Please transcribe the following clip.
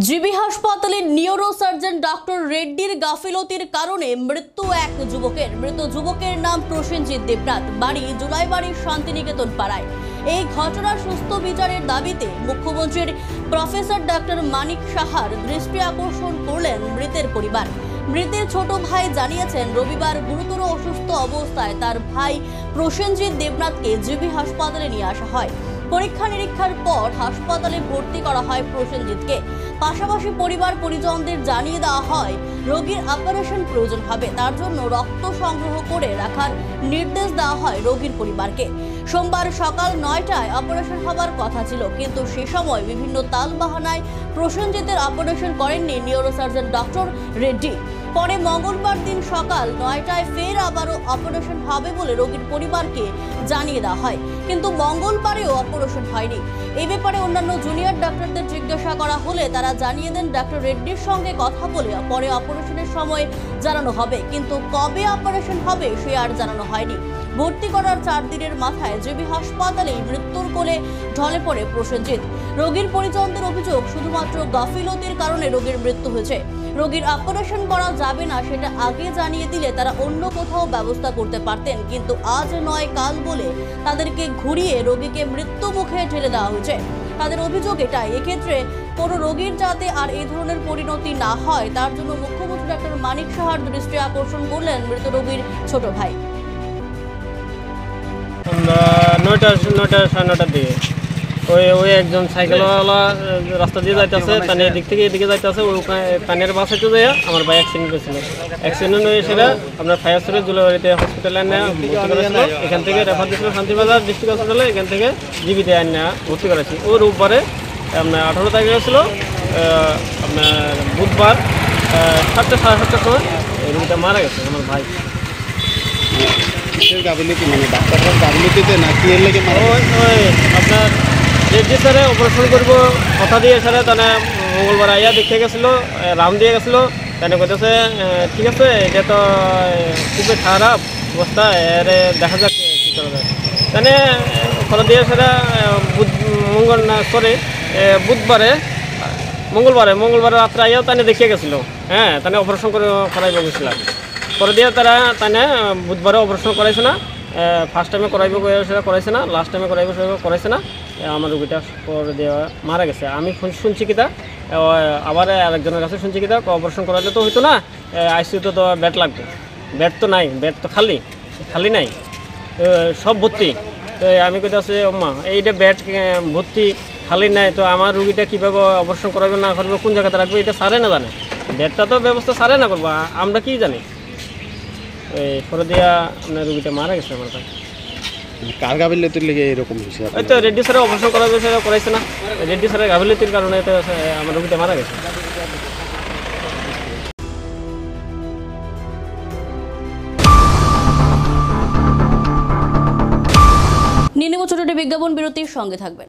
GB হাসপাতালে neurosurgeon doctor রেড্ডির গাফিলতির কারণে মৃত্যু এক যুবকের। মৃত যুবকের নাম প্রসেনজিৎ দেবনাথ, বাড়ি জুলাইবাড়ির শান্তিনিকেতন পাড়ায়। এই ঘটনার সুস্থ বিচারের দাবিতে মুখ্যমন্ত্রীর প্রফেসর ডক্টর মানিক সাহার দৃষ্টি আকর্ষণ করলেন মৃতের পরিবার। মৃতের ছোট ভাই জানিয়েছেন, রবিবার গুরুতর অসুস্থ অবস্থায় তার ভাই প্রসেনজিৎ দেবনাথকে জিবি হাসপাতালে নিয়ে আসা হয়। পরীক্ষা নিরীক্ষার পর হাসপাতালে ভর্তি করা হয় প্রসেনজিৎকে। পাশাপাশি পরিবার পরিজনদের জানিয়ে দেওয়া হয় রোগীর অপারেশন প্রয়োজন হবে, তার জন্য রক্ত সংগ্রহ করে রাখার নির্দেশ দেওয়া হয় রোগীর পরিবারকে। সোমবার সকাল 9টায় অপারেশন হবার কথা ছিল, কিন্তু সে সময় বিভিন্ন তালবাহানায় প্রসেনজিতের অপারেশন করেননি নিউরোসার্জন ডক্টর রেড্ডি। পরে মঙ্গলবার দিন সকাল 9টায় ফের আবারও অপারেশন হবে বলে রোগীর পরিবারকে জানিয়ে দেওয়া হয়, কিন্তু মঙ্গলবারেও অপারেশন হয়নি। এই ব্যাপারে অন্যান্য জুনিয়র ডাক্তারদের জিজ্ঞাসা করা হলে তারা জানিয়ে দেন ডক্টর রেড্ডির সঙ্গে কথা বলে পরে অপারেশনের সময় জানানো হবে, কিন্তু কবে অপারেশন হবে সে আর জানানো হয়নি। ভর্তি করার 4 দিনের মাথায় জিবি হাসপাতালেই মৃত্যুর কোলে ঢলে পড়ে প্রসেনজিৎ। রোগীর পরিজনদের অভিযোগ, শুধুমাত্র গাফিলতির কারণে রোগীর মৃত্যু হয়েছে। রোগীর অপারেশন করা যাবে না সেটা আগে জানিয়ে দিলে তারা অন্য কোথাও ব্যবস্থা করতে পারতেন, কিন্তু আজ নয় কাল বলে তাদেরকে ঘুরিয়ে রোগীকে মৃত্যু মুখে ঠেলে দেওয়া হয়েছে। তাদের অভিযোগ এটাই, এক্ষেত্রে কোনো রোগীর যাতে আর এই ধরনের পরিণতি না হয় তার জন্য মুখ্যমন্ত্রী ডক্টর মানিক সাহার দৃষ্টি আকর্ষণ করলেন মৃত রোগীর ছোট ভাই। আমরা 9টার দিকে ওই একজন সাইকেলওয়ালা রাস্তা দিয়ে যাইতেছে, তানে এদিক থেকে এদিকে যাইতেছে, ওই তানের বাসাতে যায় আমার ভাই অ্যাক্সিডেন্ট করেছিল। অ্যাক্সিডেন্ট হয়ে সেটা আপনার ফায়ার সার্ভিস জুলাইবাড়িতে হসপিটালে ভর্তি করেছিল। এখান থেকে রেফার দিয়েছিল শান্তিবাজার ডিস্ট্রিক্ট হসপিটালে, এখান থেকে জিবিতে আনা ভর্তি করেছি। ও রোববারে আপনার 18 তারিখে ছিল, আপনার বুধবার 7টা সাড়ে 7টার সময় রোগীটা মারা গেছে আমার ভাই। আপনার রেড্ডি স্যারে অপারেশন করব কথা দিয়ে স্যারে তাহলে মঙ্গলবার আইয়া দেখে গেছিলো, রাম দিয়ে গেছিলো। তাহলে কইতেছে ঠিক আছে, এটা তো খুবই খারাপ অবস্থা, এর দেখা যাক কী করা যায়। তাহলে কথা দিয়ে স্যারে মঙ্গলবারে রাত্রে আইয়াও তাহলে দেখিয়ে গেছিলো। হ্যাঁ, তাহলে অপারেশন করাইব গেছিলাম। পরে দিয়ে তারা তাহলে বুধবারে অপারেশন করাইছে না, ফার্স্ট টাইমে করাইব সেটা করাইছে না, লাস্ট টাইমে করাইব সেটা করাইছে না। আমার রোগীটা পরে দেওয়া মারা গেছে। আমি শুনছি কিতা, আবার আরেকজনের কাছে শুনছি কিতা, অপারেশন করাইলে তো হইতো না, আইসিইউতে তো বেড লাগবে। বেড তো নাই, বেড তো খালি নাই, সব ভর্তি। তো আমি কইতে আছি ওম্মা এইটা বেড ভর্তি খালি নাই, তো আমার রুগীটা কীভাবে অপারেশন করাবে না করবে, কোন জায়গাতে রাখবে, এটা সারে না জানে। বেডটা তো ব্যবস্থা সারে না করবো, আমরা কি জানি। পরে দিয়া আপনার রুগীটা মারা গেছে আমার ভাই। কার গাফিলতির লেগে এরকম হয়েছে? ওই তো রেড্ডি স্যারের অপারেশন করাবে সেটা করাইছে না, রেড্ডি স্যারের গাফিলতির কারণে তো আমার রুগীটা মারা গেছে। নিয়ে নেব ছোট বিজ্ঞাপন বিরতির সঙ্গে থাকবেন।